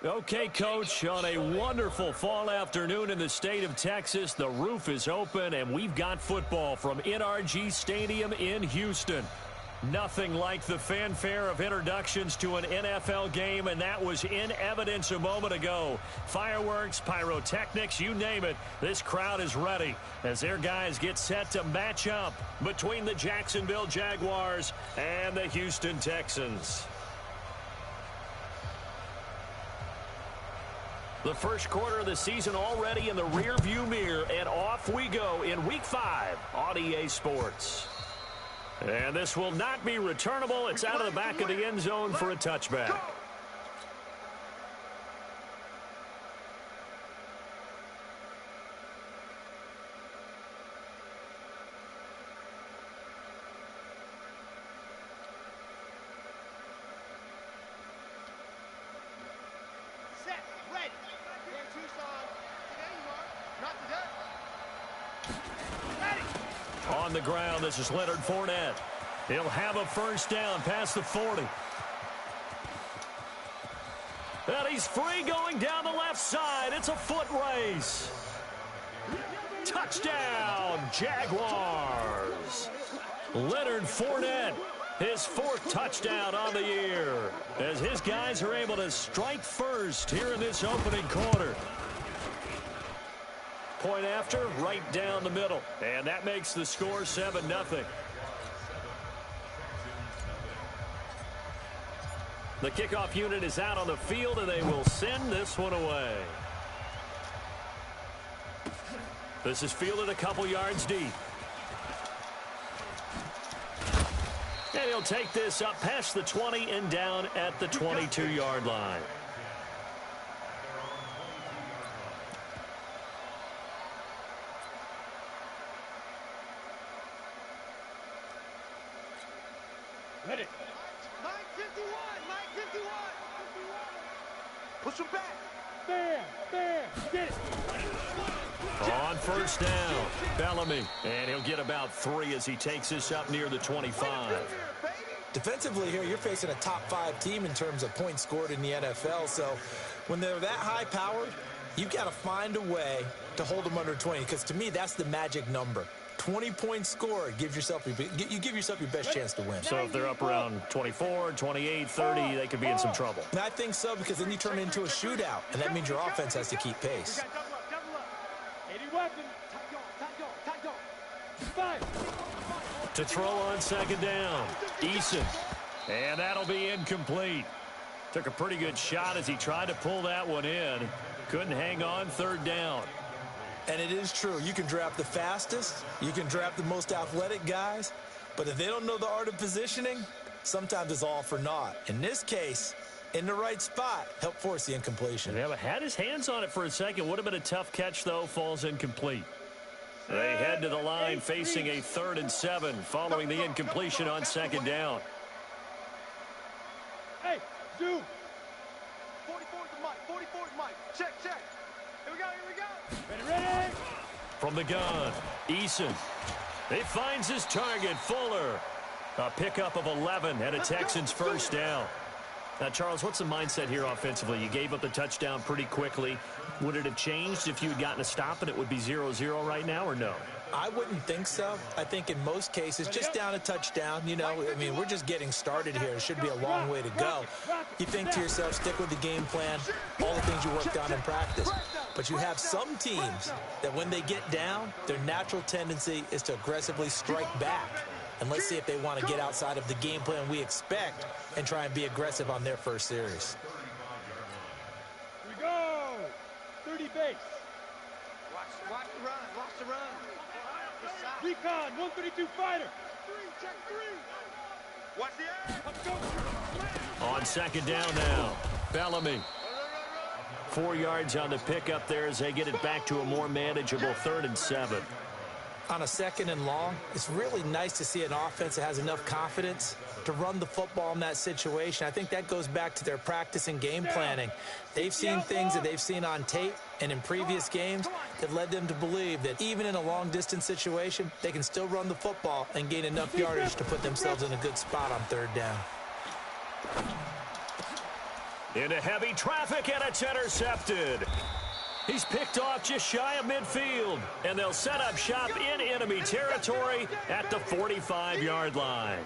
Okay, Coach, on a wonderful fall afternoon in the state of Texas, the roof is open, and we've got football from NRG Stadium in Houston. Nothing like the fanfare of introductions to an NFL game, and that was in evidence a moment ago. Fireworks, pyrotechnics, you name it, this crowd is ready as their guys get set to match up between the Jacksonville Jaguars and the Houston Texans. The first quarter of the season already in the rearview mirror, and off we go in Week 5 on EA Sports. And this will not be returnable. It's out of the back of the end zone for a touchback. On the ground, this is Leonard Fournette. He'll have a first down past the 40. And he's free going down the left side. It's a foot race. Touchdown, Jaguars. Leonard Fournette, his 4th touchdown on the year, as his guys are able to strike first here in this opening quarter. Point after, right down the middle. And that makes the score 7-0. The kickoff unit is out on the field, and they will send this one away. This is fielded a couple yards deep. And he'll take this up past the 20 and down at the 22-yard line. Ready. Mike 51. Mike 51. Push him back. There. Get it. On first down, Bellamy. And he'll get about 3 as he takes this up near the 25. Defensively here, you're facing a top 5 team in terms of points scored in the NFL. So when they're that high powered, you've got to find a way to hold them under 20. Because to me, that's the magic number. 20 points scored, you give yourself your best chance to win. So if they're up around 24, 28, 30, they could be in some trouble. And I think so, because then you turn it into a shootout, and that means your offense has to keep pace. To throw on second down, Eason. And that'll be incomplete. Took a pretty good shot as he tried to pull that one in. Couldn't hang on third down. And it is true. You can draft the fastest. You can draft the most athletic guys. But if they don't know the art of positioning, sometimes it's all for naught. In this case, in the right spot, help force the incompletion. Yeah, but had his hands on it for a second. Would have been a tough catch, though. Falls incomplete. They head to the line facing a 3rd and 7 following the incompletion on second down. Hey, dude. 44's Mike. 44's Mike. Check. Here we go. Ready. From the gun, Eason. He finds his target, Fuller. A pickup of 11 and a Texans first down. Now, Charles, what's the mindset here offensively? You gave up the touchdown pretty quickly. Would it have changed if you had gotten a stop and it would be 0-0 right now, or no? I wouldn't think so. I think in most cases, just down a touchdown, you know, I mean, we're just getting started here. It should be a long way to go. You think to yourself, stick with the game plan, all the things you worked on in practice. But you have some teams that when they get down, their natural tendency is to aggressively strike back. And let's see if they want to get outside of the game plan we expect and try and be aggressive on their first series. Here we go. 30 base. Watch the run. Watch the run. Recon, 132 fighter. Check three. Watch the air. Let's go. On second down now, Bellamy. 4 yards on the pickup there as they get it back to a more manageable 3rd and 7. On a 2nd and long, it's really nice to see an offense that has enough confidence to run the football in that situation. I think that goes back to their practice and game planning. They've seen things that they've seen on tape and in previous games that led them to believe that even in a long-distance situation, they can still run the football and gain enough yardage to put themselves in a good spot on 3rd down. Into heavy traffic, and it's intercepted. He's picked off just shy of midfield, and they'll set up shop in enemy territory at the 45-yard line.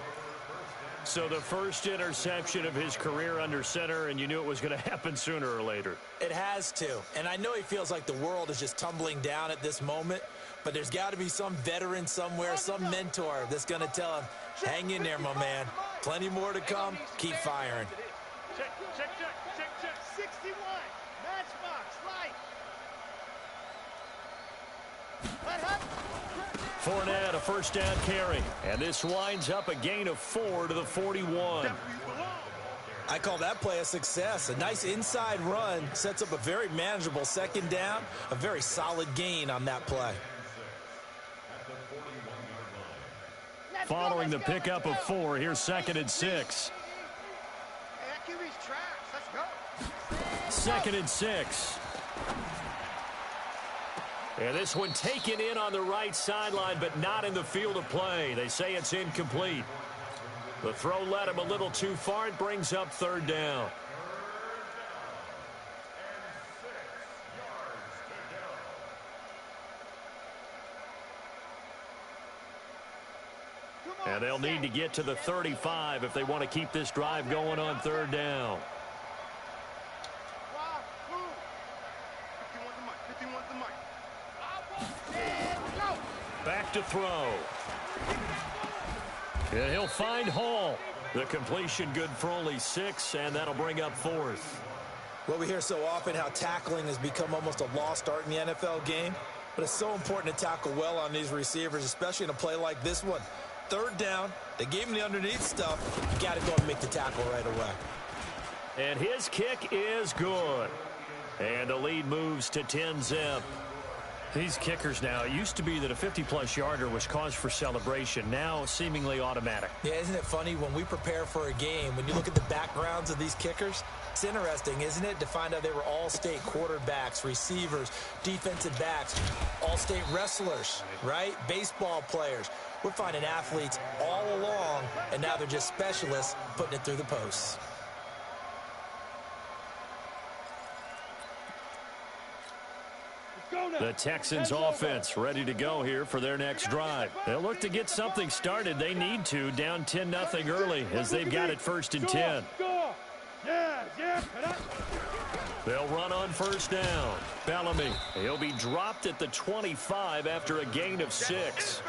So the first interception of his career under center, and you knew it was going to happen sooner or later. It has to, and I know he feels like the world is just tumbling down at this moment, but there's got to be some veteran somewhere, some mentor that's going to tell him, hang in there, my man. Plenty more to come. Keep firing. Check. 61. Matchbox, light. Fournette, a first down carry. And this winds up a gain of 4 to the 41. I call that play a success. A nice inside run sets up a very manageable 2nd down. A very solid gain on that play. Following the pickup of 4, here's 2nd and 6. Second and 6. And this one taken in on the right sideline, but not in the field of play. They say it's incomplete. The throw led him a little too far. It brings up 3rd down. And they'll need to get to the 35 if they want to keep this drive going on 3rd down. Back to throw. And he'll find Hall. The completion good for only 6, and that'll bring up 4th. Well, we hear so often how tackling has become almost a lost art in the NFL game, but it's so important to tackle well on these receivers, especially in a play like this one. 3rd down, they gave him the underneath stuff. You got to go and make the tackle right away. And his kick is good. And the lead moves to 10-zip. These kickers now, it used to be that a 50-plus yarder was cause for celebration. Now, seemingly automatic. Yeah, isn't it funny when we prepare for a game, when you look at the backgrounds of these kickers, it's interesting, isn't it, to find out they were all-state quarterbacks, receivers, defensive backs, all-state wrestlers, right? Baseball players. We're finding athletes all along, and now they're just specialists putting it through the posts. The Texans offense ready to go here for their next drive. They'll look to get something started. They need to, down 10-0 early as they've got it 1st and 10. They'll run on 1st down. Bellamy, he'll be dropped at the 25 after a gain of 6.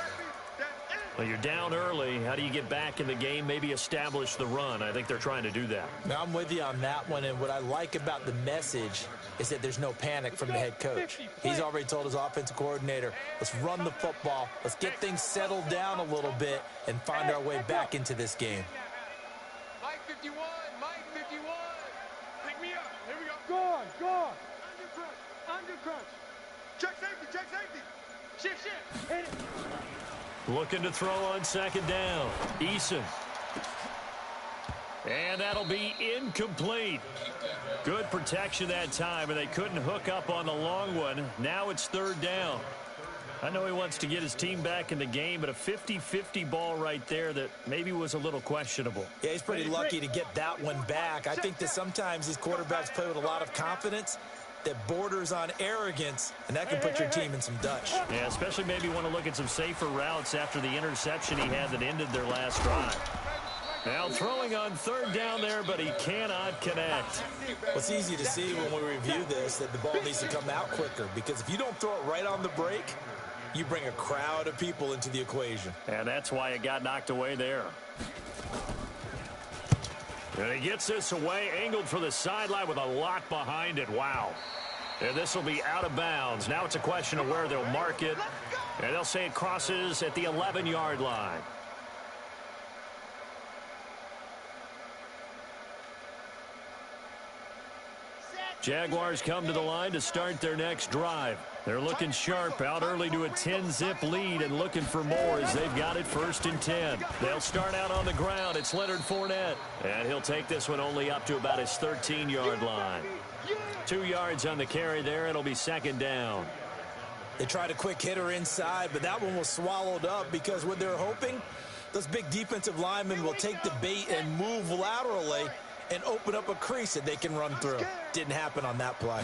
Well, you're down early. How do you get back in the game, maybe establish the run? I think they're trying to do that. Now, I'm with you on that one, and what I like about the message is that there's no panic from the head coach. He's already told his offensive coordinator, let's run the football, let's get things settled down a little bit and find our way back into this game. Mike 51, Mike 51. Pick me up. Here we go. Go. Under crunch. Check safety. Shift. Hit it. Looking to throw on 2nd down. Eason. And that'll be incomplete. Good protection that time, and they couldn't hook up on the long one. Now it's 3rd down. I know he wants to get his team back in the game, but a 50-50 ball right there that maybe was a little questionable. Yeah, he's pretty lucky to get that one back. I think that sometimes these quarterbacks play with a lot of confidence, that borders on arrogance, and that can put your team in some Dutch. Yeah, especially maybe want to look at some safer routes after the interception he had that ended their last drive. Now throwing on third down there, but he cannot connect. Well, it's easy to see when we review this that the ball needs to come out quicker, because if you don't throw it right on the break, you bring a crowd of people into the equation. And that's why it got knocked away there. And he gets this away, angled for the sideline with a lot behind it. Wow. And this will be out of bounds. Now it's a question of where they'll mark it. And they'll say it crosses at the 11-yard line. Jaguars come to the line to start their next drive. They're looking sharp, out early to a 10-zip lead and looking for more as they've got it 1st and 10. They'll start out on the ground. It's Leonard Fournette, and he'll take this one only up to about his 13-yard line. 2 yards on the carry there. It'll be 2nd down. They tried a quick hitter inside, but that one was swallowed up because what they're hoping, those big defensive linemen will take the bait and move laterally and open up a crease that they can run through. Didn't happen on that play.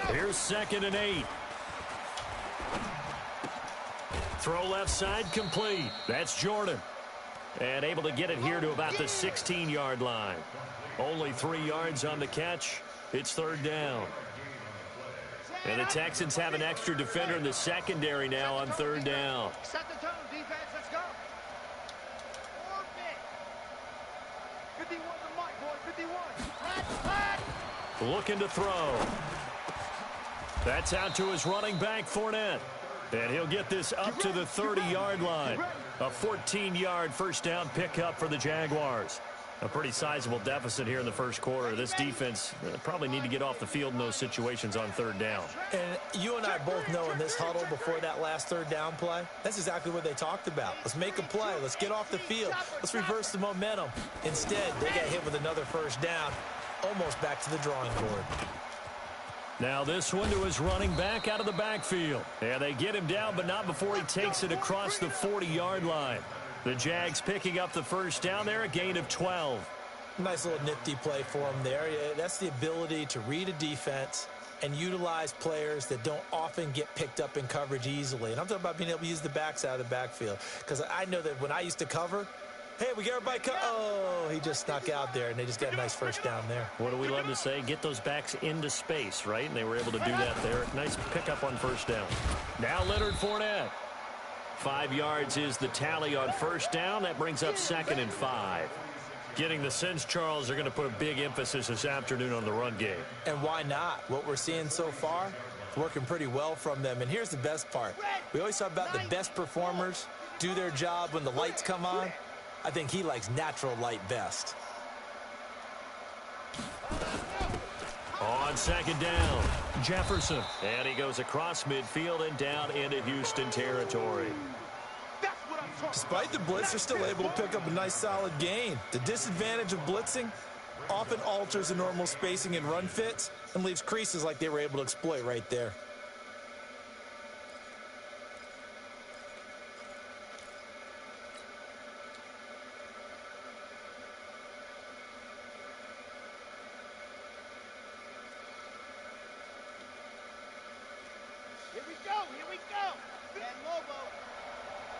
Here's 2nd and 8. Throw left side complete. That's Jordan. And able to get it here to about the 16-yard line. Only 3 yards on the catch. It's 3rd down. And the Texans have an extra defender in the secondary now on 3rd down. Set the tone, defense. Let's go. 51 the mic, boy. 51. Looking to throw. That's out to his running back, Fournette. And he'll get this up to the 30-yard line. A 14-yard first down pickup for the Jaguars. A pretty sizable deficit here in the first quarter. This defense probably need to get off the field in those situations on 3rd down. And you and I both know in this huddle before that last 3rd down play, that's exactly what they talked about. Let's make a play. Let's get off the field. Let's reverse the momentum. Instead, they got hit with another first down, almost back to the drawing board. Now this one to his running back out of the backfield. And they get him down, but not before he takes it across the 40-yard line. The Jags picking up the first down there, a gain of 12. Nice little nifty play for him there. Yeah, that's the ability to read a defense and utilize players that don't often get picked up in coverage easily. And I'm talking about being able to use the backs out of the backfield. Because I know that when I used to cover, hey, we got everybody oh, he just snuck out there, and they just got a nice first down there. What do we love to say? Get those backs into space, right? And they were able to do that there. Nice pickup on first down. Now Leonard Fournette. 5 yards is the tally on first down. That brings up 2nd and 5. Getting the sense, Charles, they're going to put a big emphasis this afternoon on the run game. And why not? What we're seeing so far, working pretty well from them. And here's the best part. We always talk about the best performers do their job when the lights come on. I think he likes natural light best. On 2nd down, Jefferson. And he goes across midfield and down into Houston territory. Despite the blitz, they're still able to pick up a nice solid gain. The disadvantage of blitzing often alters the normal spacing and run fits and leaves creases like they were able to exploit right there. Here we go. And Lobo.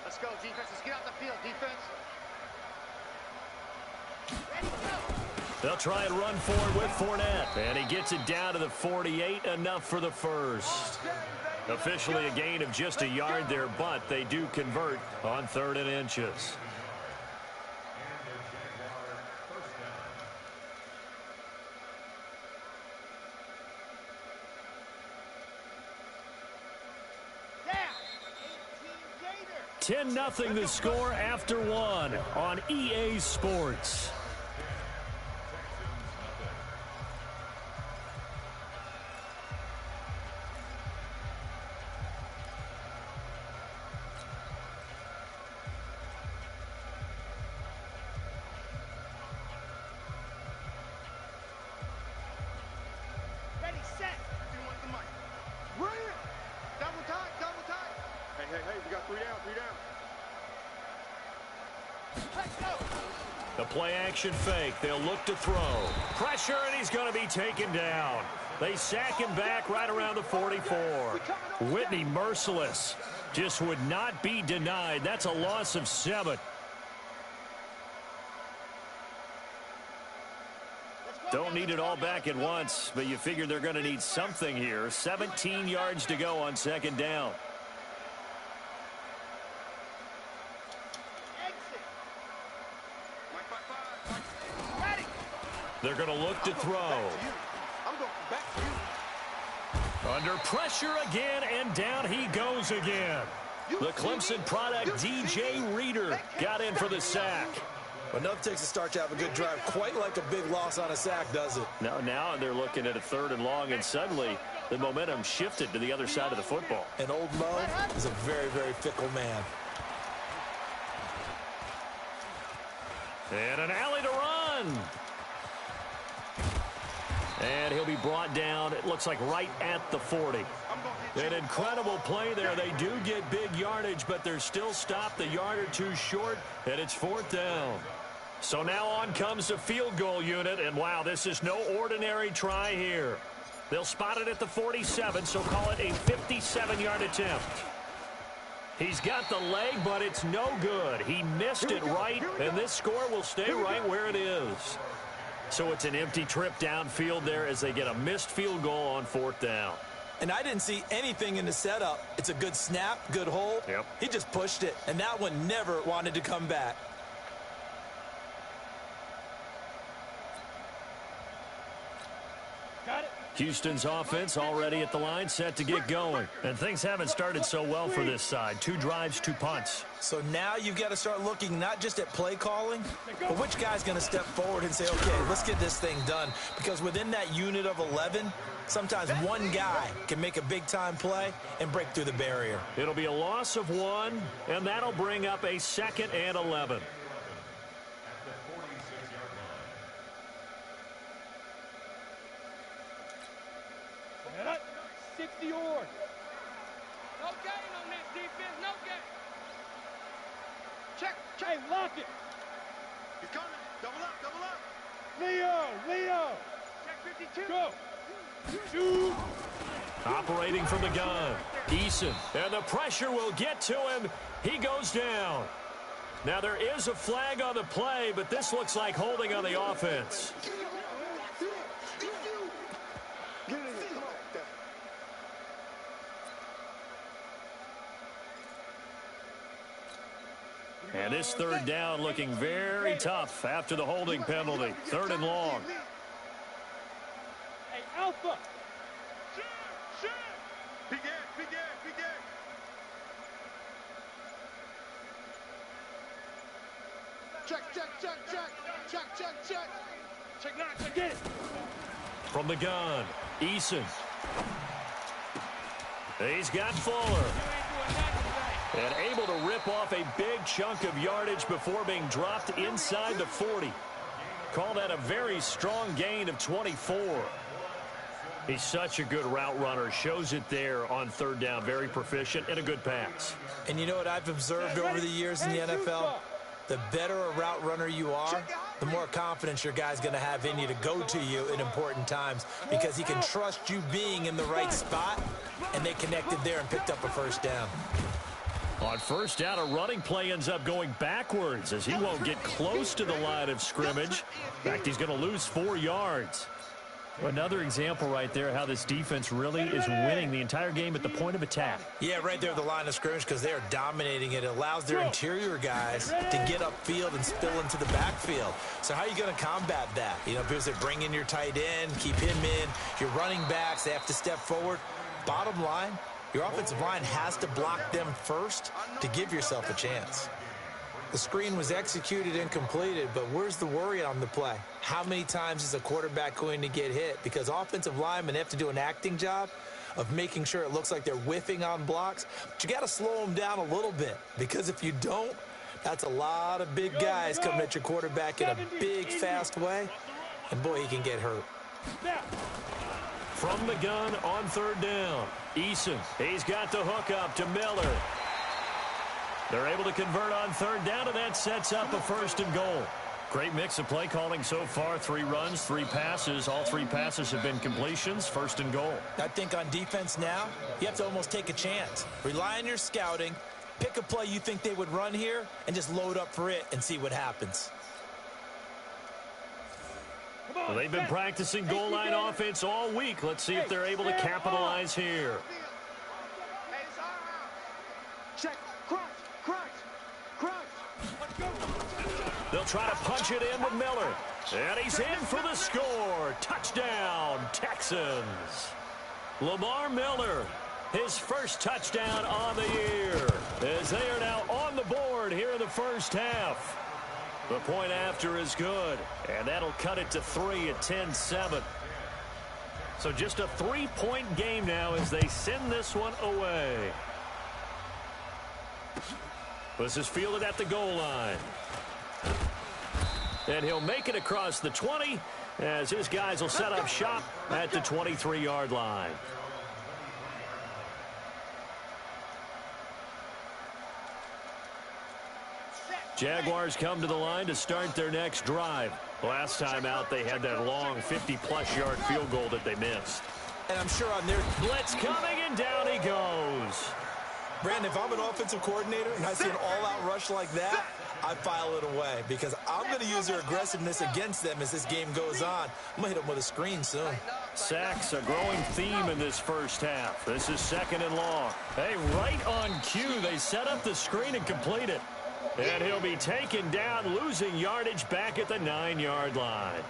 Let's go, defense. Let's get out the field, defense. Ready, go. They'll try and run forward with Fournette. And he gets it down to the 48, enough for the first. Officially a gain of just a yard there, but they do convert on 3rd and inches. Down. 10-0 the score after 1 on EA Sports. The play action fake. They'll look to throw. Pressure, and he's going to be taken down. They sack him back right around the 44. Whitney merciless. Just would not be denied. That's a loss of 7. Don't need it all back at once, but you figure they're going to need something here. 17 yards to go on 2nd down. They're going to look to throw. Under pressure again, and down he goes again. The Clemson product, D.J. Reader, got in for the sack. But nothing takes a start to have a good drive, quite like a big loss on a sack, does it? Now they're looking at a 3rd and long, and suddenly the momentum shifted to the other side of the football. And old Mo is a very, very fickle man. And an alley to run. And he'll be brought down, it looks like right at the 40. An incredible play there. They do get big yardage, but they're still stopped a yard or two short, and it's 4th down. So now on comes the field goal unit, and wow, this is no ordinary try here. They'll spot it at the 47, so call it a 57-yard attempt. He's got the leg, but it's no good. He missed it right, and this score will stay right where it is. So it's an empty trip downfield there as they get a missed field goal on 4th down. And I didn't see anything in the setup. It's a good snap, good hold. Yep. He just pushed it, and that one never wanted to come back. Got it. Houston's offense already at the line, set to get going. And things haven't started so well for this side. 2 drives, 2 punts. So now you've got to start looking not just at play calling, but which guy's going to step forward and say, okay, let's get this thing done. Because within that unit of 11, sometimes one guy can make a big-time play and break through the barrier. It'll be a loss of 1, and that'll bring up a 2nd and 11. Set up. 60 yards. No gain on this defense, no gain. Check. Hey, lock it. He's coming. Double up. Leo. Check 52. Go. Shoot. Operating from the gun, Eason, and the pressure will get to him. He goes down. Now there is a flag on the play, but this looks like holding on the offense. And this 3rd down looking very tough after the holding penalty. 3rd and long. Hey, Alpha. Shoot. Big air. Check 9, check. Get it. From the gun, Eason. He's got Fuller. And able to rip off a big chunk of yardage before being dropped inside the 40. Call that a very strong gain of 24. He's such a good route runner. Shows it there on 3rd down. Very proficient and a good pass. And you know what I've observed over the years in the NFL? The better a route runner you are, the more confidence your guy's going to have in you to go to you in important times because he can trust you being in the right spot, and they connected there and picked up a 1st down. On 1st down, a running play ends up going backwards as he won't get close to the line of scrimmage. In fact, he's going to lose 4 yards. Another example right there how this defense really is winning the entire game at the point of attack. Yeah, right there at the line of scrimmage because they are dominating it. It allows their interior guys to get upfield and spill into the backfield. So how are you going to combat that? You know, because they bring in your tight end, keep him in. Your running backs, they have to step forward. Bottom line, your offensive line has to block them first to give yourself a chance. The screen was executed and completed, but where's the worry on the play? How many times is a quarterback going to get hit? Because offensive linemen have to do an acting job of making sure it looks like they're whiffing on blocks. But you got to slow them down a little bit, because if you don't, that's a lot of big guys coming at your quarterback in a big, fast way. And, boy, he can get hurt. From the gun on 3rd down, Eason. He's got the hook up to Miller. They're able to convert on 3rd down, and that sets up a 1st and goal. Great mix of play calling so far. 3 runs, 3 passes. All 3 passes have been completions. First and goal. I think on defense now, you have to almost take a chance. Rely on your scouting. Pick a play you think they would run here and just load up for it and see what happens. Well, they've been practicing goal line offense all week. Let's see if they're able to capitalize here. Check. Crunch. Let's go. They'll try to punch it in with Miller. And he's in for the score. Touchdown, Texans. Lamar Miller, his first touchdown on the year, as they are now on the board here in the first half. The point after is good, and that'll cut it to 3 at 10-7. So just a 3-point game now as they send this one away. This is fielded at the goal line. And he'll make it across the 20 as his guys will set up shop at the 23-yard line. Jaguars come to the line to start their next drive. Last time out, they had that long 50-plus yard field goal that they missed. And I'm sure on their blitz coming, and down he goes. Brandon, if I'm an offensive coordinator and I see an all-out rush like that, I file it away because I'm going to use their aggressiveness against them as this game goes on. I'm going to hit them with a screen soon. Sacks, a growing theme in this first half. This is 2nd and long. Hey, right on cue, they set up the screen and complete it. And he'll be taken down, losing yardage back at the 9-yard line.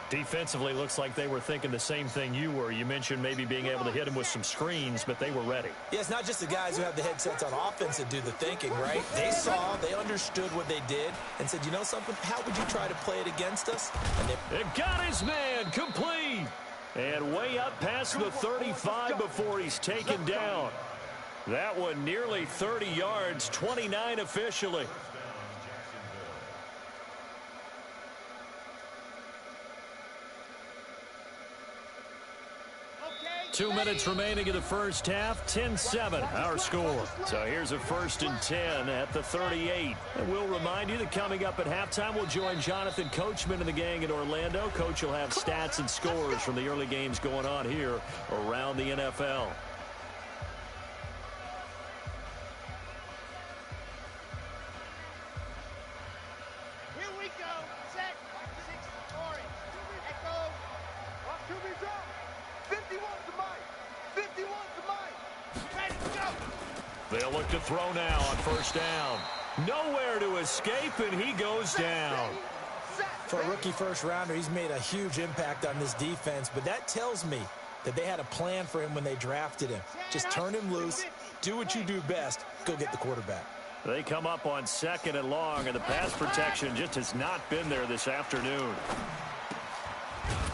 Defensively, looks like they were thinking the same thing you were. You mentioned maybe being able to hit him with some screens, but they were ready. Yeah, it's not just the guys who have the headsets on offense that do the thinking, right? They saw, they understood what they did, and said, you know something, how would you try to play it against us? And they got his man complete. And way up past the 35 before he's taken down. That one nearly 30 yards, 29 officially. 2 minutes remaining in the first half, 10-7, our score. So here's a 1st and 10 at the 38. And we'll remind you that coming up at halftime, we'll join Jonathan Coachman and the gang in Orlando. Coach will have stats and scores from the early games going on here around the NFL. Here we go. Set. 6 orange. Echo. Up to me, drop. 51 to Mike. 51 to Mike. Ready, go. They'll look to throw now on 1st down. Nowhere to escape, and he goes down. For a rookie first-rounder, he's made a huge impact on this defense, but that tells me that they had a plan for him when they drafted him. Just turn him loose, do what you do best, go get the quarterback. They come up on 2nd and long, and the pass protection just has not been there this afternoon.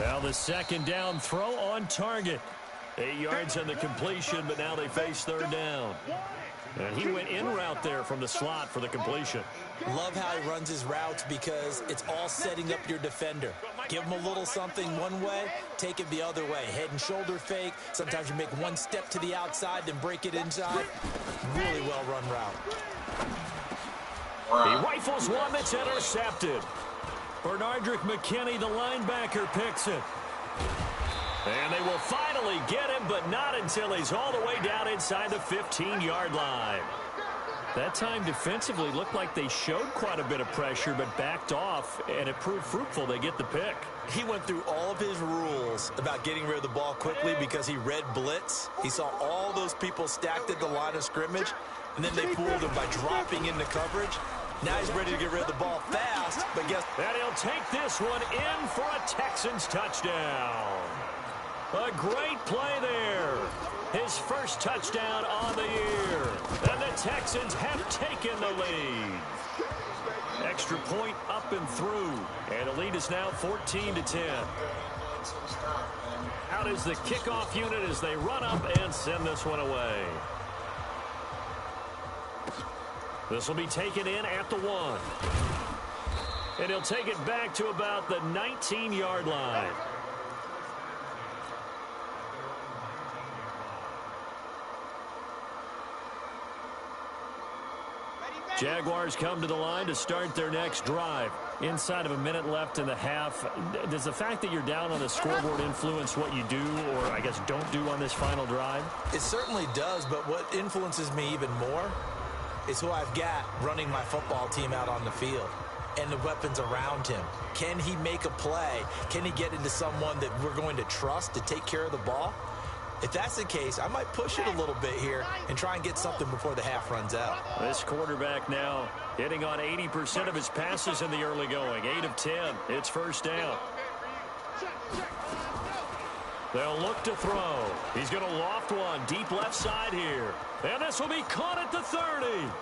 Now the 2nd down throw on target. 8 yards on the completion, but now they face 3rd down. And he went in route there from the slot for the completion. Love how he runs his routes because it's all setting up your defender. Give him a little something one way, take it the other way. Head and shoulder fake. Sometimes you make one step to the outside, then break it inside. Really well-run route. He rifles one that's intercepted. Bernardrick McKinney, the linebacker, picks it. And they will finally get him, but not until he's all the way down inside the 15-yard line. That time defensively looked like they showed quite a bit of pressure, but backed off, and it proved fruitful. They get the pick. He went through all of his rules about getting rid of the ball quickly because he read blitz. He saw all those people stacked at the line of scrimmage, and then they fooled him by dropping into coverage. Now he's ready to get rid of the ball fast, but guess... And he'll take this one in for a Texans touchdown. A great play there. His first touchdown on the year. And the Texans have taken the lead. Extra point up and through. And the lead is now 14-10. Out is the kickoff unit as they run up and send this one away. This will be taken in at the 1. And he'll take it back to about the 19-yard line. Jaguars come to the line to start their next drive. Inside of a minute left in the half, does the fact that you're down on the scoreboard influence what you do, or I guess don't do on this final drive? It certainly does, but what influences me even more is who I've got running my football team out on the field and the weapons around him. Can he make a play? Can he get into someone that we're going to trust to take care of the ball? If that's the case, I might push it a little bit here and try and get something before the half runs out. This quarterback now hitting on 80% of his passes in the early going. 8 of 10. It's first down. They'll look to throw. He's going to loft one deep left side here. And this will be caught at the 30.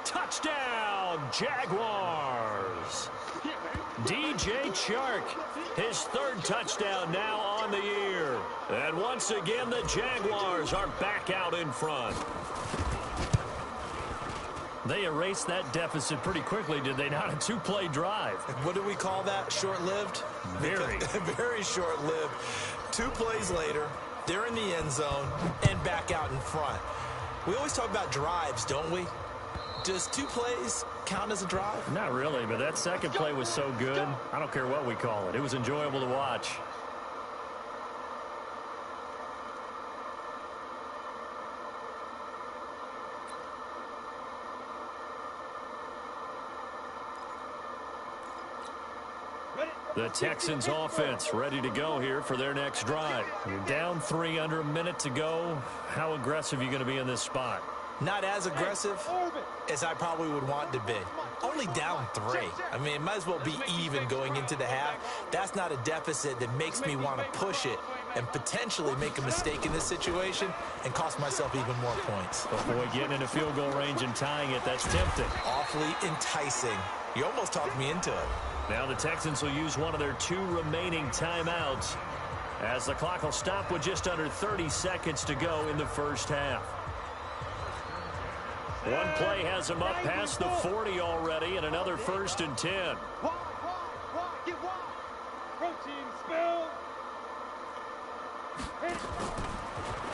Touchdown, Jaguars. DJ Chark, his third touchdown now on the year. And once again, the Jaguars are back out in front. They erased that deficit pretty quickly, did they not? A 2-play drive. What do we call that? Short-lived? Very. Very short-lived. 2 plays later, they're in the end zone and back out in front. We always talk about drives, don't we? Does 2 plays count as a drive? Not really, but that second play was so good. I don't care what we call it. It was enjoyable to watch. The Texans offense ready to go here for their next drive. You're down 3 under a minute to go. How aggressive are you going to be in this spot? Not as aggressive as I probably would want to be. Only down 3. I mean, it might as well be even going into the half. That's not a deficit that makes me want to push it and potentially make a mistake in this situation and cost myself even more points. But boy, getting into field goal range and tying it, that's tempting. Awfully enticing. You almost talked me into it. Now the Texans will use one of their 2 remaining timeouts as the clock will stop with just under 30 seconds to go in the first half. One play has him up past the 40 already, and another 1st and 10. Get wide. Protein spill.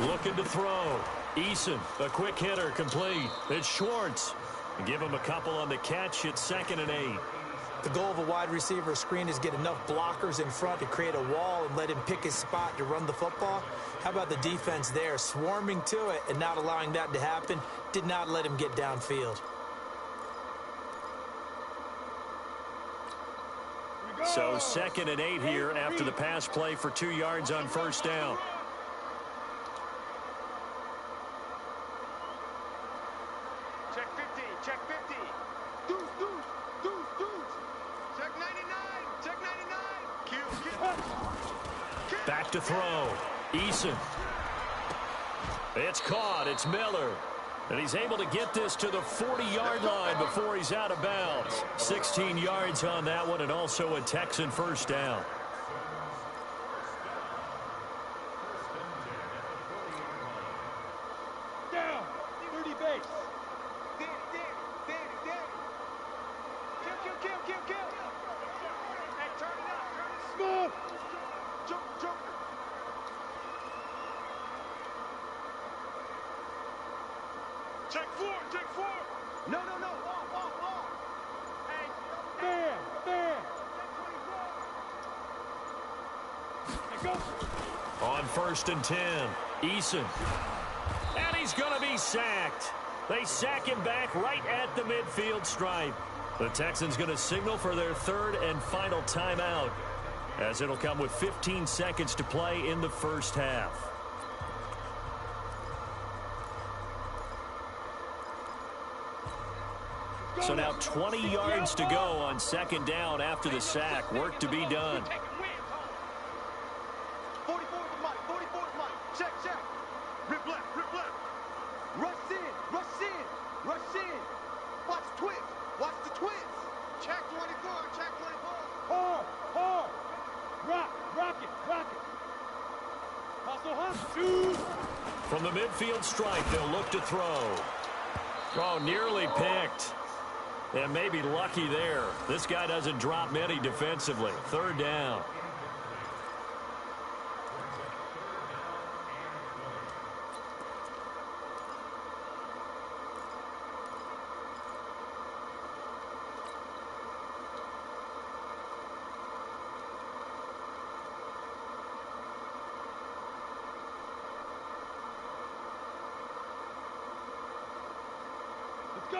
Looking to throw. Eason, a quick hitter, complete. It's Schwartz. Give him a couple on the catch. It's 2nd and 8. The goal of a wide receiver screen is get enough blockers in front to create a wall and let him pick his spot to run the football. How about the defense there, swarming to it and not allowing that to happen? Did not let him get downfield. So 2nd and 8 here after the pass play for 2 yards on first down. Check 50. Check 50. Deuce. Check 99. Check 99. Q. Back to throw. Eason. It's caught. It's Miller. And he's able to get this to the 40-yard line before he's out of bounds. 16 yards on that one, and also a Texan first down. Down. 30 base. Kill. Hey, turn it up. Smooth. Joker. Check 4. No. Off. Hey. Fair. Hey, go. On 1st and 10, Eason. And he's going to be sacked. They sack him back right at the midfield stripe. The Texans going to signal for their 3rd and final timeout, as it'll come with 15 seconds to play in the first half. So now 20 yards to go on 2nd down after the sack. Work to be done. 44 is mine. Check. Rip left. Rush in. Watch the twist. Check 24. Hard. Rock it. Hustle. From the midfield stripe, they'll look to throw. Oh, nearly picked. And maybe lucky there. This guy doesn't drop many defensively. 3rd down.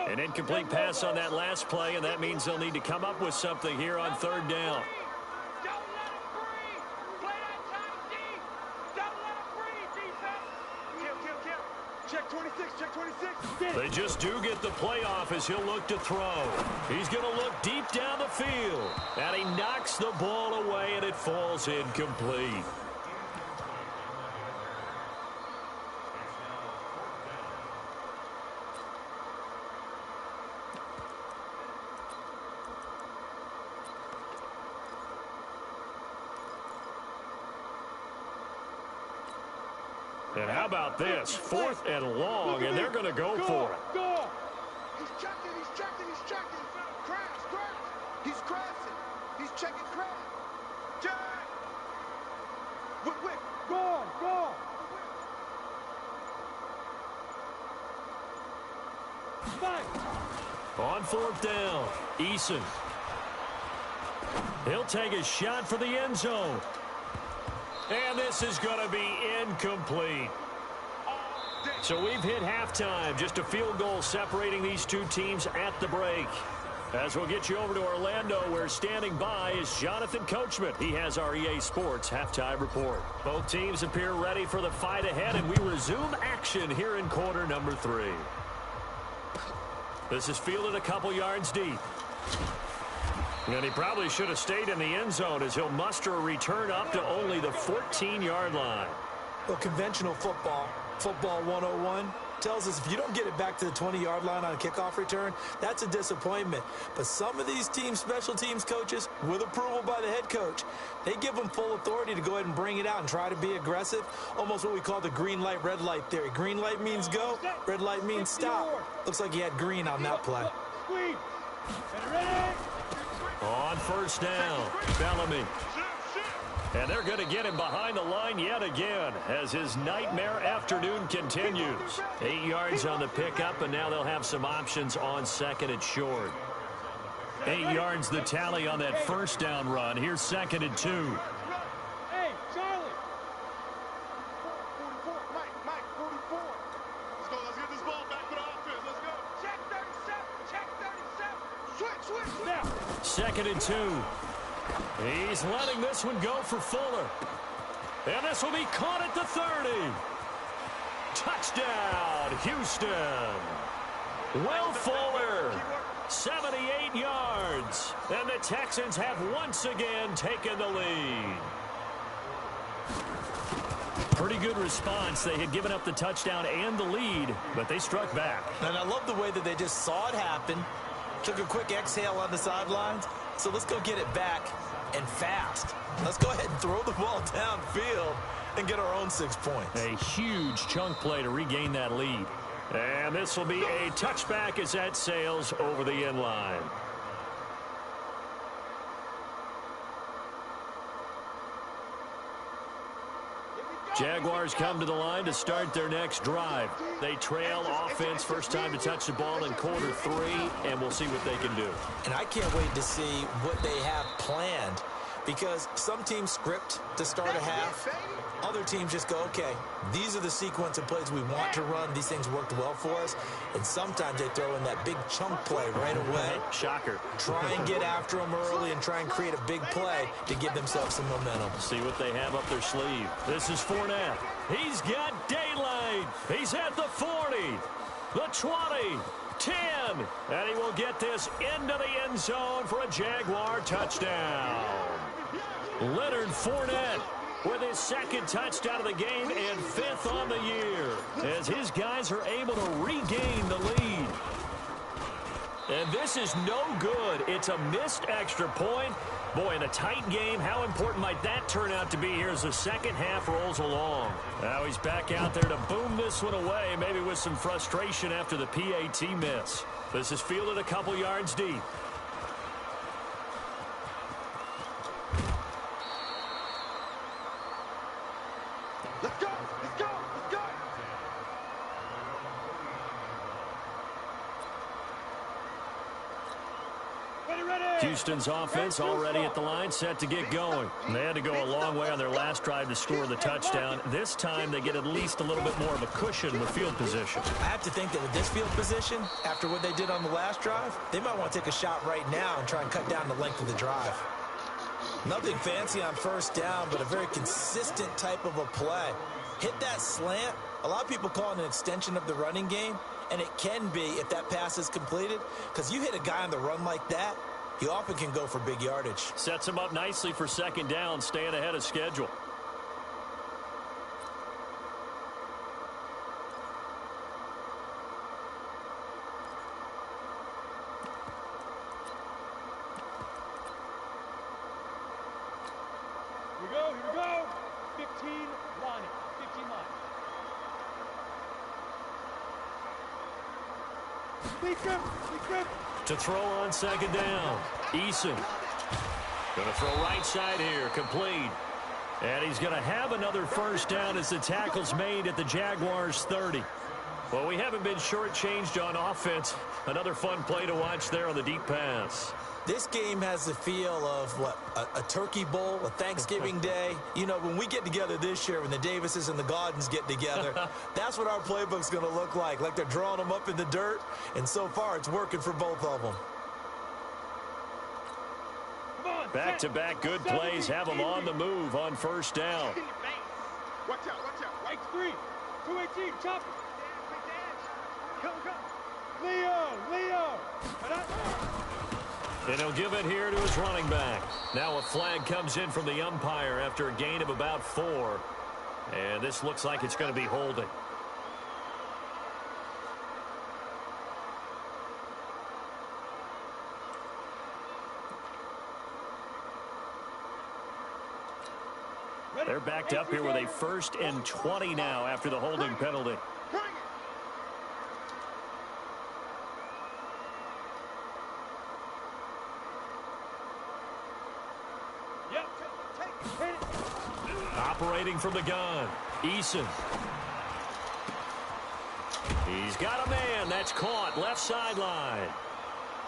An incomplete pass on that last play, and that means they'll need to come up with something here on third down. Don't let him breathe. Play that time deep. Don't let him breathe, defense. Kill. Check 26, check 26. They just do get the playoff as he'll look to throw. He's going to look deep down the field. And he knocks the ball away, and it falls incomplete. And how about this? 4th and long, and they're going to go for it. Go! He's checking. Crash. He's crashing. He's checking crash. Jack! Whip. Go! Fight! On 4th down, Eason. He'll take a shot for the end zone. And this is going to be incomplete. So we've hit halftime. Just a field goal separating these two teams at the break. As we'll get you over to Orlando, where standing by is Jonathan Coachman. He has our EA Sports halftime report. Both teams appear ready for the fight ahead, and we resume action here in quarter number 3. This is fielded a couple yards deep. And he probably should have stayed in the end zone as he'll muster a return up to only the 14-yard line. Well, conventional football 101, tells us if you don't get it back to the 20-yard line on a kickoff return, that's a disappointment. But some of these team special teams coaches, with approval by the head coach, they give them full authority to go ahead and bring it out and try to be aggressive, almost what we call the green light, red light theory. Green light means go, red light means stop. Looks like he had green on that play. On 1st down, Bellamy. And they're going to get him behind the line yet again as his nightmare afternoon continues. 8 yards on the pickup, and now they'll have some options on 2nd and short. 8 yards the tally on that 1st down run. Here's 2nd and 2. Hey, Charlie. 44. Mike, 44. Let's get this ball back for the offense. Let's go. Check 37. Switch. Now. 2nd and 2. He's letting this one go for Fuller. And this will be caught at the 30. Touchdown, Houston. Will Fuller, 78 yards. And the Texans have once again taken the lead. Pretty good response. They had given up the touchdown and the lead, but they struck back. And I love the way that they just saw it happen, took a quick exhale on the sidelines. So let's go get it back and fast. Let's go ahead and throw the ball downfield and get our own 6 points. A huge chunk play to regain that lead. And this will be a touchback as that sails over the end line. Jaguars come to the line to start their next drive. They trail offense, first time to touch the ball in quarter 3, and we'll see what they can do. And I can't wait to see what they have planned, because some teams script to start a half. Other teams just go, okay, these are the sequence of plays we want to run. These things worked well for us. And sometimes they throw in that big chunk play right away. Shocker. Try and get after them early and try and create a big play to give themselves some momentum. See what they have up their sleeve. This is Fournette. He's got daylight. He's at the 40, the 20, 10. And he will get this into the end zone for a Jaguar touchdown. Leonard Fournette with his 2nd touchdown of the game and 5th on the year, as his guys are able to regain the lead. And this is no good. It's a missed extra point. Boy, in a tight game, how important might that turn out to be here as the second half rolls along? Now he's back out there to boom this one away, maybe with some frustration after the PAT miss. This is fielded a couple yards deep. Let's go. Houston's offense already at the line, set to get going. They had to go a long way on their last drive to score the touchdown. This time they get at least a little bit more of a cushion with field position. I have to think that with this field position, after what they did on the last drive, they might want to take a shot right now and try and cut down the length of the drive. Nothing fancy on first down, but a very consistent type of a play. Hit that slant. A lot of people call it an extension of the running game, and it can be if that pass is completed, because you hit a guy on the run like that, he often can go for big yardage. Sets him up nicely for second down, staying ahead of schedule. Here we go. 15 line it. 15 line. Grip. To throw on second down. Eason. Going to throw right side here. Complete. And he's going to have another first down as the tackle's made at the Jaguars 30. Well, we haven't been shortchanged on offense. Another fun play to watch there on the deep pass. This game has the feel of, what, a turkey bowl, a Thanksgiving day. You know, when we get together this year, when the Davises and the Gaudens get together, that's what our playbook's going to look like they're drawing them up in the dirt, and so far it's working for both of them. Back-to-back good plays have them on the move on first down. Watch out. Right 3. 218. Chop it. Go. Leo. And he'll give it here to his running back. Now a flag comes in from the umpire after a gain of about 4. And this looks like it's going to be holding. They're backed up here with a 1st and 20 now after the holding penalty. Operating from the gun, Eason. He's got a man. That's caught. Left sideline.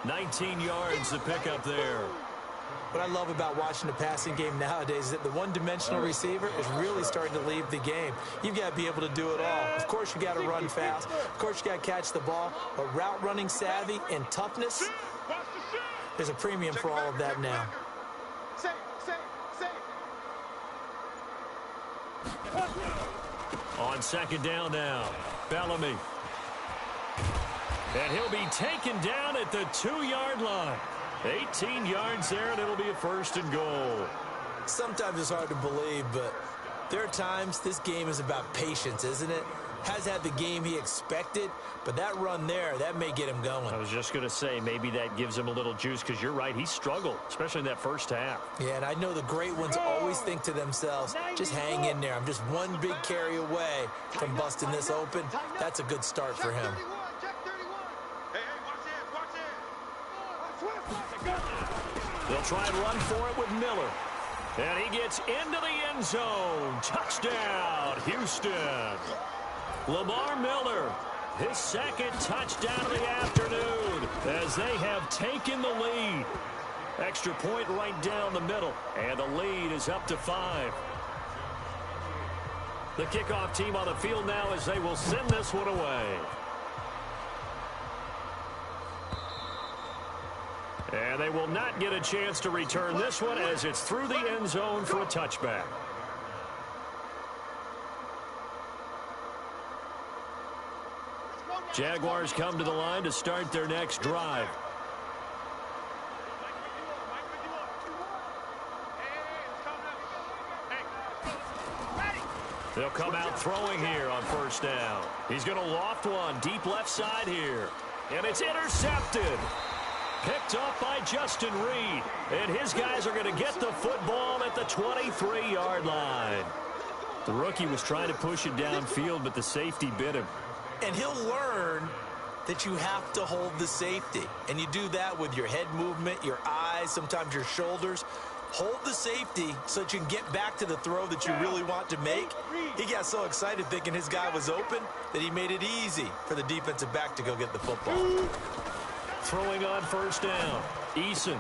19 yards to pick up there. What I love about watching the passing game nowadays is that the one-dimensional receiver is really starting to leave the game. You've got to be able to do it all. Of course, you got to run fast. Of course, you got to catch the ball. But route running savvy and toughness, there's a premium for all of that now. On second down now, Bellamy. And he'll be taken down at the 2-yard line. 18 yards there, and it'll be a 1st and goal. Sometimes it's hard to believe, but there are times this game is about patience, isn't it? Has had the game he expected, but that run there, that may get him going. I was just going to say, maybe that gives him a little juice, because you're right, he struggled, especially in that first half. Yeah, and I know the great ones always think to themselves, just hang in there. I'm just one big carry away from busting this open. That's a good start for him. They'll try and run for it with Miller. And he gets into the end zone. Touchdown, Houston. Lamar Miller, his 2nd touchdown of the afternoon as they have taken the lead. Extra point right down the middle, and the lead is up to 5. The kickoff team on the field now as they will send this one away. And they will not get a chance to return this one as it's through the end zone for a touchback. Jaguars come to the line to start their next drive. They'll come out throwing here on first down. He's going to loft one deep left side here. And it's intercepted. Picked up by Justin Reed. And his guys are going to get the football at the 23-yard line. The rookie was trying to push it downfield, but the safety bit him. And he'll learn that you have to hold the safety. And you do that with your head movement, your eyes, sometimes your shoulders. Hold the safety so that you can get back to the throw that you really want to make. He got so excited thinking his guy was open that he made it easy for the defensive back to go get the football. Throwing on first down. Eason.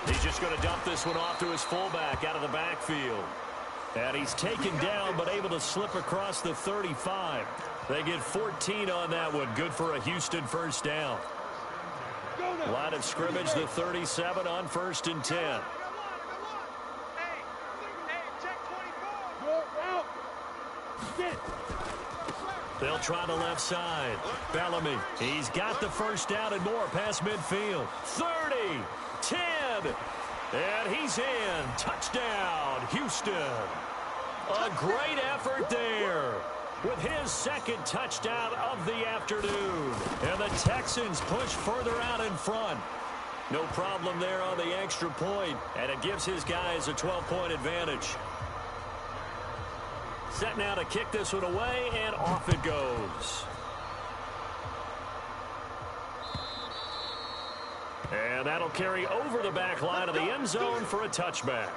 He's just going to dump this one off to his fullback out of the backfield. And he's taken down but able to slip across the 35. They get 14 on that one. Good for a Houston first down. Line of scrimmage, the 37 on 1st and 10. They'll try the left side. Bellamy, he's got the first down and more past midfield. 30, 10, and he's in. Touchdown, Houston. A great effort there with his second touchdown of the afternoon. And the Texans push further out in front. No problem there on the extra point, and it gives his guys a 12-point advantage. Set now to kick this one away, and off it goes. And that'll carry over the back line of the end zone for a touchback.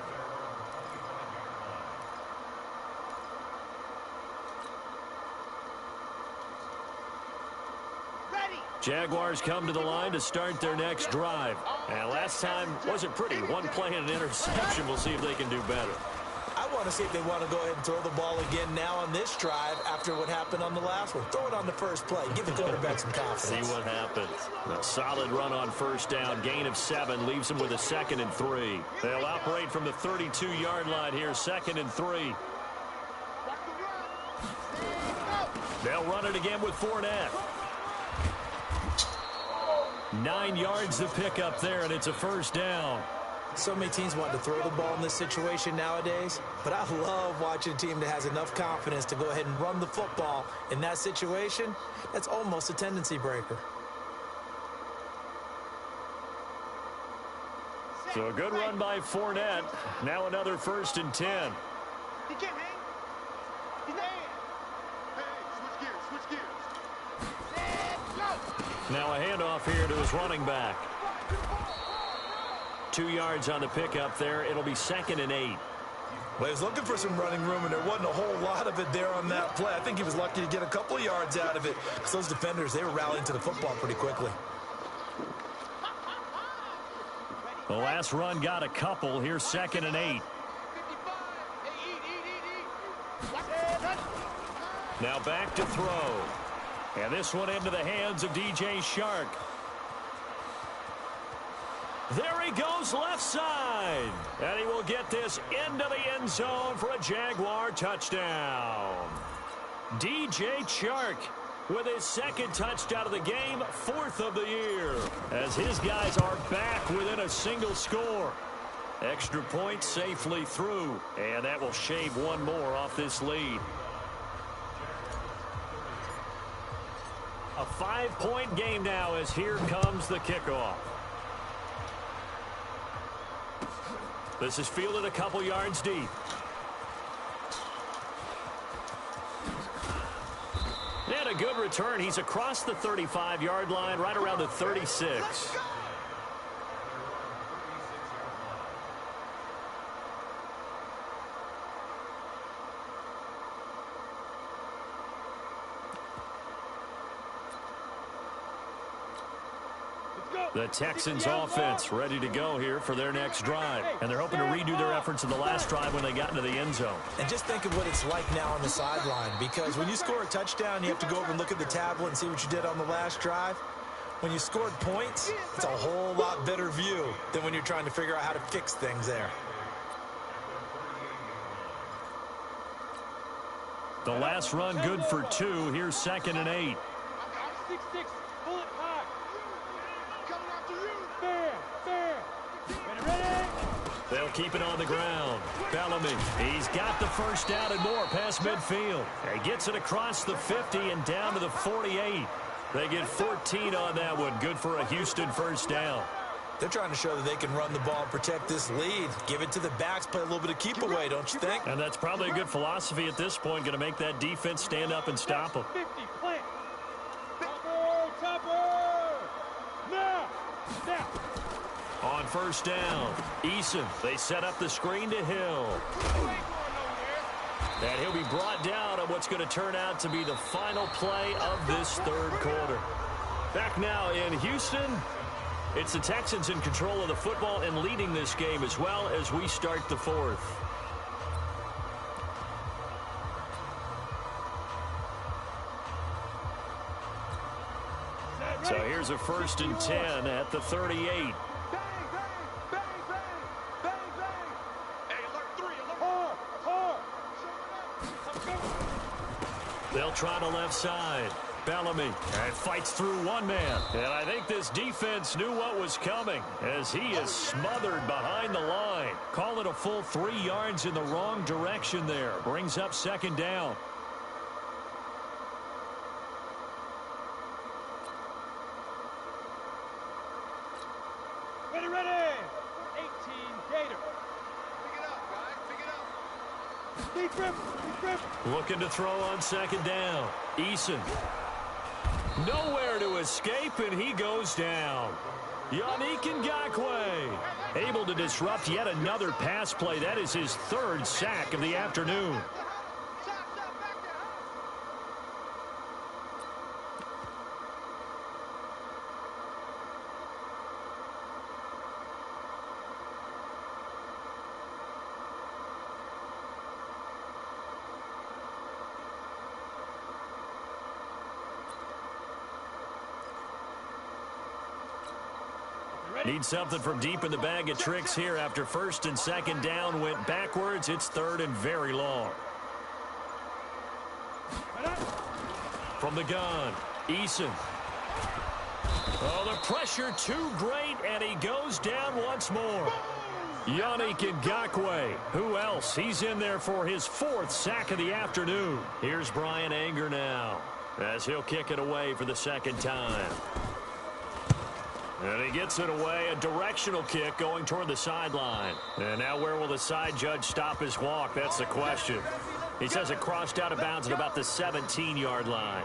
Jaguars come to the line to start their next drive. And last time wasn't pretty. One play and an interception. We'll see if they can do better. I want to see if they want to go ahead and throw the ball again now on this drive after what happened on the last one. Throw it on the first play. Give the quarterback some confidence. See what happens. A solid run on first down. Gain of 7 leaves them with a 2nd and 3. They'll operate from the 32-yard line here. 2nd and 3. They'll run it again with Fournette. 9 yards to pick up there, and it's a first down. So many teams want to throw the ball in this situation nowadays, but I love watching a team that has enough confidence to go ahead and run the football in that situation. That's almost a tendency breaker. So a good run by Fournette. Now another 1st and 10. He can't hang. He's not. Hey, switch gears. Now a handoff here to his running back. 2 yards on the pickup there. It'll be 2nd and 8. Well, he was looking for some running room, and there wasn't a whole lot of it there on that play. I think he was lucky to get a couple of yards out of it because those defenders, they were rallying to the football pretty quickly. The last run got a couple. Here's 2nd and 8. Now back to throw. And this one into the hands of DJ Shark. There he goes left side. And he will get this into the end zone for a Jaguar touchdown. DJ Shark with his 2nd touchdown of the game, 4th of the year, as his guys are back within a single score. Extra point safely through, and that will shave one more off this lead. A 5-point game now as here comes the kickoff. This is fielded a couple yards deep. And a good return. He's across the 35-yard line, right around the 36. The Texans offense ready to go here for their next drive. And they're hoping to redo their efforts in the last drive when they got into the end zone. And just think of what it's like now on the sideline, because when you score a touchdown, you have to go over and look at the tablet and see what you did on the last drive. When you scored points, it's a whole lot better view than when you're trying to figure out how to fix things there. The last run good for 2. Here's 2nd and 8. 6-6, pull it high. Coming after you. Fair. Ready. They'll keep it on the ground. Bellamy, he's got the first down and more past midfield. He gets it across the 50 and down to the 48. They get 14 on that one. Good for a Houston first down. They're trying to show that they can run the ball and protect this lead. Give it to the backs, play a little bit of keep away, don't you think? And that's probably a good philosophy at this point. Going to make that defense stand up and stop them. 50, plant. Topper. Now. On first down, Eason. They set up the screen to Hill. And he'll be brought down on what's going to turn out to be the final play of this third quarter. Back now in Houston, It's the Texans in control of the football and leading this game as well as we start the fourth. So here's a 1st and 10 at the 38. They'll try to left side. Bellamy and fights through one man. And I think this defense knew what was coming as he is smothered behind the line. Call it a full 3 yards in the wrong direction there. Brings up 2nd down. Ready, ready. 18 Gator. Pick it up, guys. Pick it up. Deep grip. Deep grip. Looking to throw on 2nd down. Eason. Nowhere to escape, and he goes down. Yannick Ngakoue able to disrupt yet another pass play. That is his 3rd sack of the afternoon. Need something from deep in the bag of tricks here after 1st and 2nd down went backwards. It's 3rd and very long. From the gun, Eason. Oh, the pressure too great, and he goes down once more. Yannick Ngakoue. Who else? He's in there for his 4th sack of the afternoon. Here's Brian Anger now as he'll kick it away for the 2nd time. And he gets it away, a directional kick going toward the sideline. And now where will the side judge stop his walk? That's the question. He says it crossed out of bounds at about the 17-yard line.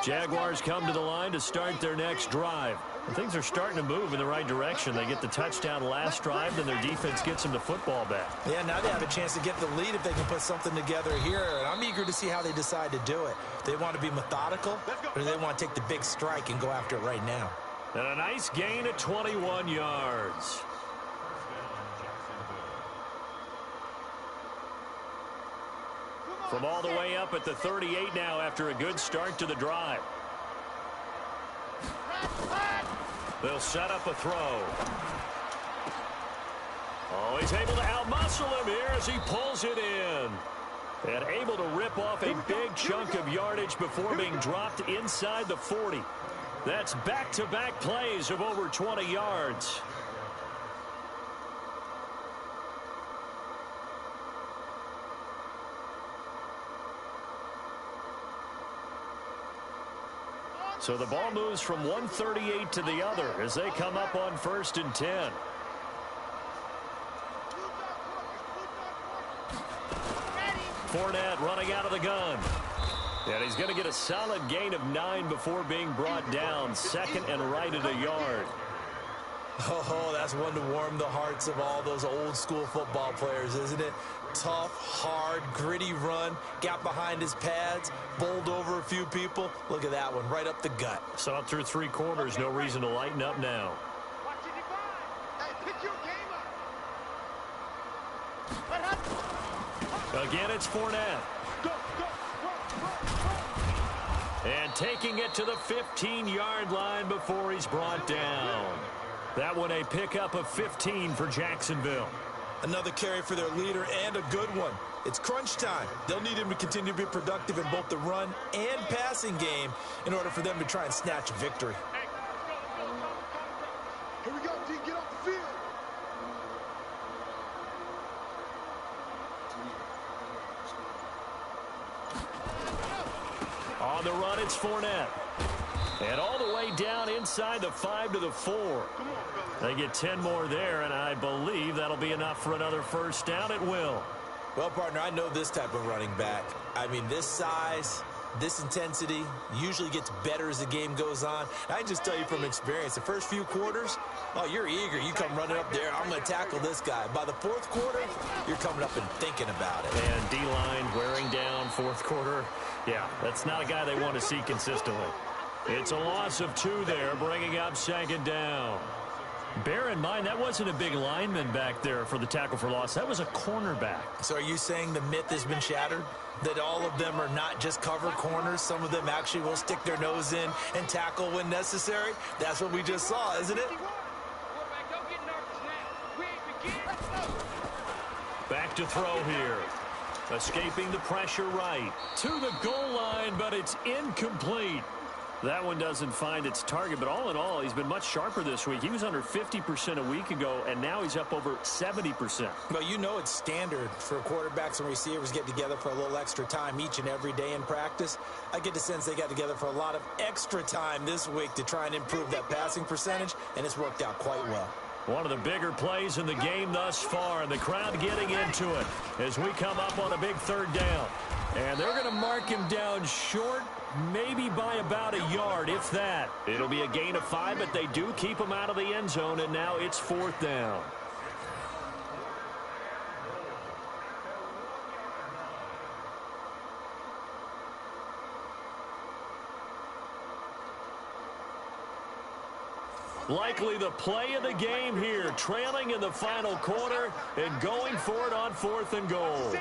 Jaguars come to the line to start their next drive. And things are starting to move in the right direction. They get the touchdown last drive, then their defense gets them the football back. Yeah, now they have a chance to get the lead if they can put something together here. And I'm eager to see how they decide to do it. They want to be methodical, or do they want to take the big strike and go after it right now? And a nice gain of 21 yards. From all the way up at the 38 now after a good start to the drive. They'll set up a throw. Oh, he's able to outmuscle him here as he pulls it in. And able to rip off a big chunk of yardage before being dropped inside the 40. That's back-to-back plays of over 20 yards. So the ball moves from 138 to the other as they come up on 1st and 10. Fournette running out of the gun. And he's going to get a solid gain of 9 before being brought down. 2nd and right at a yard. Oh, that's one to warm the hearts of all those old school football players, isn't it? Tough, hard, gritty run, got behind his pads, bowled over a few people. Look at that one, right up the gut. Saw it through 3 quarters, no reason to lighten up now. Again, it's Fournette. And taking it to the 15-yard line before he's brought down. That one a pickup of 15 for Jacksonville. Another carry for their leader and a good one. It's crunch time. They'll need him to continue to be productive in both the run and passing game in order for them to try and snatch a victory. Here we go, D. Get off the field. On the run, it's Fournette. And all the way down inside the 5 to the 4. They get 10 more there, and I believe that'll be enough for another 1st down. It will. Well, partner, I know this type of running back. I mean, this size, This intensity usually gets better as the game goes on. I can just tell you from experience, the first few quarters, oh, you're eager. You come running up there, I'm going to tackle this guy. By the fourth quarter, you're coming up and thinking about it. And D-line wearing down fourth quarter. Yeah, that's not a guy they want to see consistently. It's a loss of 2 there, bringing up second down. Bear in mind, that wasn't a big lineman back there for the tackle for loss. That was a cornerback. So are you saying the myth has been shattered? That all of them are not just cover corners? Some of them actually will stick their nose in and tackle when necessary? That's what we just saw, isn't it? Back to throw here. Escaping the pressure right. To the goal line, but it's incomplete. That one doesn't find its target, but all in all, he's been much sharper this week. He was under 50% a week ago, and now he's up over 70%. Well, you know it's standard for quarterbacks and receivers get together for a little extra time each and every day in practice. I get the sense they got together for a lot of extra time this week to try and improve that passing percentage, and it's worked out quite well. One of the bigger plays in the game thus far, and the crowd getting into it as we come up on a big third down. And they're going to mark him down short, maybe by about a yard, if that. It'll be a gain of 5, but they do keep him out of the end zone, and now it's 4th down. Likely the play of the game here, trailing in the final quarter and going for it on 4th and goal.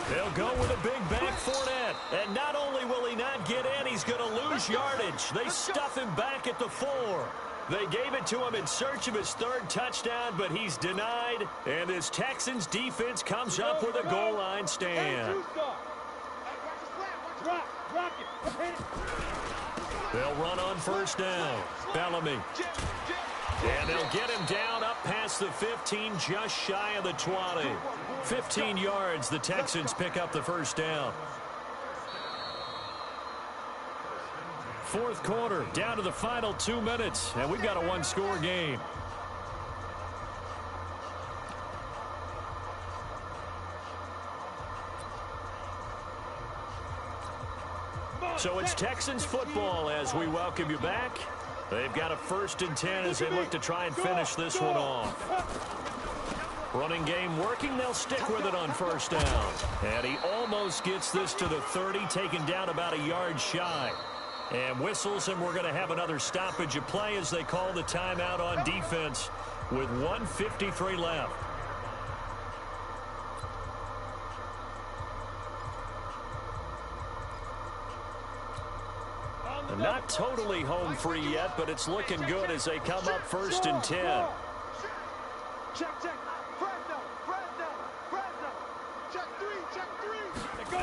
They'll go with a big back Fournette. And not only will he not get in, he's going to lose yardage. They stuff him back at the 4. They gave it to him in search of his 3rd touchdown, but he's denied. And this Texans defense comes up with a goal line stand. They'll run on 1st down. Bellamy. And they'll get him down up past the 15, just shy of the 20. 15 yards, the Texans pick up the 1st down. 4th quarter, down to the final 2 minutes, and we've got a 1-score game. So it's Texans football as we welcome you back. They've got a 1st and 10 as they look to try and finish this one off. Running game working. They'll stick with it on 1st down. And he almost gets this to the 30, taken down about a yard shy. And whistles, and we're going to have another stoppage of play as they call the timeout on defense with 1:53 left. Not totally home free yet, but it's looking good as they come up 1st and 10. Check. Fresno. Check 3.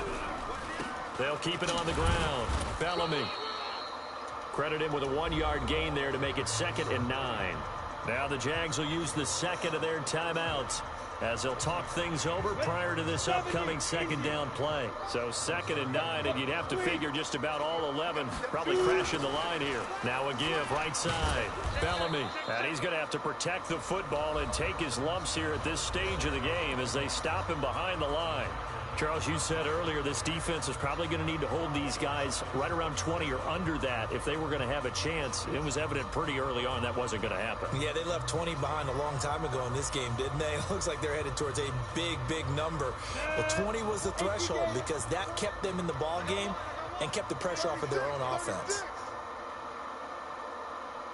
They'll keep it on the ground. Bellamy. Credit him with a 1-yard gain there to make it 2nd and 9. Now the Jags will use the 2nd of their timeouts as they'll talk things over prior to this upcoming 2nd down play. So 2nd and 9, and you'd have to figure just about all 11 probably crashing the line here. Now a give right side. Bellamy. And he's going to have to protect the football and take his lumps here at this stage of the game as they stop him behind the line. Charles, you said earlier this defense is probably going to need to hold these guys right around 20 or under that if they were going to have a chance. It was evident pretty early on that wasn't going to happen. Yeah, they left 20 behind a long time ago in this game, didn't they? It looks like they're headed towards a big number. Well, 20 was the threshold because that kept them in the ball game and kept the pressure off of their own offense.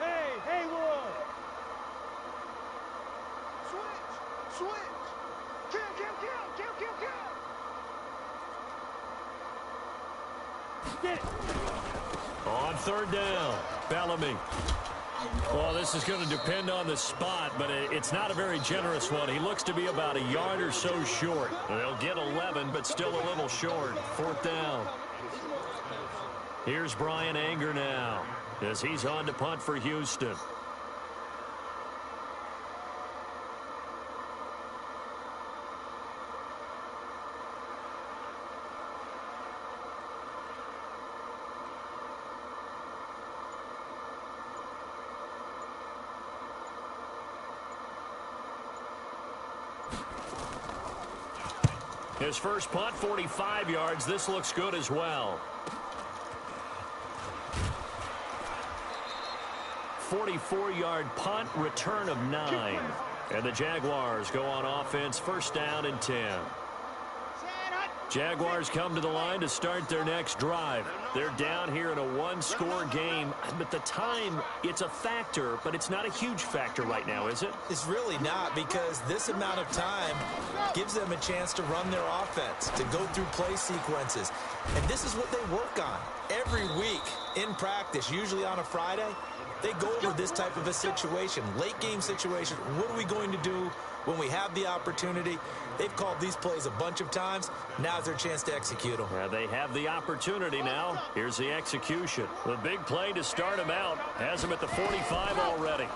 Hey, Wood! Switch! Kill! Get it! On 3rd down, Bellamy. Well, this is going to depend on the spot, but it's not a very generous one. He looks to be about a yard or so short. They'll get 11, but still a little short. 4th down. Here's Brian Anger now as he's on to punt for Houston. His first punt, 45 yards. This looks good as well. 44-yard punt, return of 9. And the Jaguars go on offense, first down and 10. Jaguars come to the line to start their next drive. They're down here in a one-score game, but the time, it's a factor, but it's not a huge factor right now, is it? It's really not, because this amount of time gives them a chance to run their offense, to go through play sequences. And this is what they work on every week in practice, usually on a Friday. They go over this type of a situation, late game situation. What are we going to do when we have the opportunity? They've called these plays a bunch of times. Now's their chance to execute them. Yeah, they have the opportunity now. Here's the execution. The big play to start him out. Has him at the 45 already.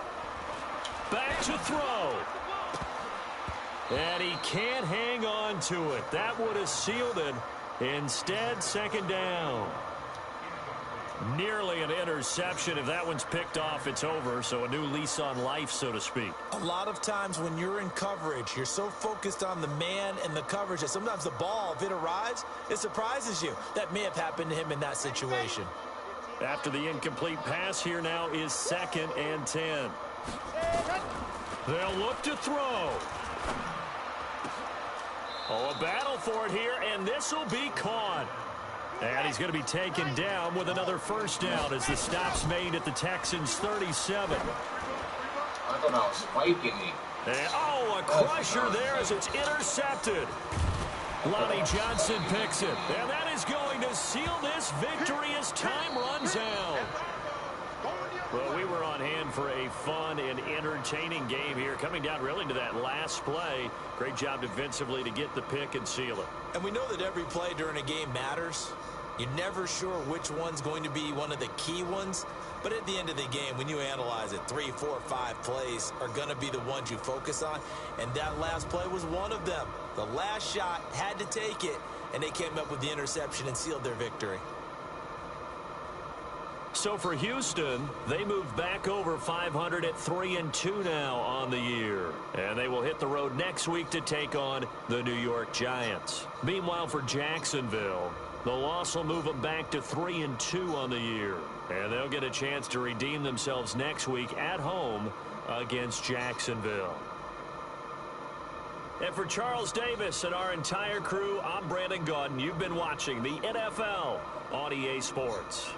Back to throw. And he can't hang on to it. That would have sealed it. Instead, second down. Nearly an interception. If that one's picked off, it's over. So a new lease on life, so to speak. A lot of times when you're in coverage, you're so focused on the man and the coverage that sometimes the ball, if it arrives, it surprises you. That may have happened to him in that situation. After the incomplete pass, here now is second and 10. They'll look to throw. Oh, a battle for it here, and this will be caught. And he's going to be taken down with another first down as the stop's made at the Texans' 37. I thought I was spiking it. And, oh, a crusher there as it's intercepted. Lonnie Johnson picks it. And that is going to seal this victory as time runs out. Well, we were on hand for a fun and entertaining game here, coming down really to that last play. Great job defensively to get the pick and seal it. And we know that every play during a game matters. You're never sure which one's going to be one of the key ones. But at the end of the game, when you analyze it, 3, 4, 5 plays are going to be the ones you focus on. And that last play was one of them. The last shot had to take it, and they came up with the interception and sealed their victory. So for Houston, they moved back over 500 at 3-2 now on the year. And they will hit the road next week to take on the New York Giants. Meanwhile, for Jacksonville, the loss will move them back to 3-2 on the year. And they'll get a chance to redeem themselves next week at home against Jacksonville. And for Charles Davis and our entire crew, I'm Brandon Gaudin. You've been watching the NFL on EA Sports.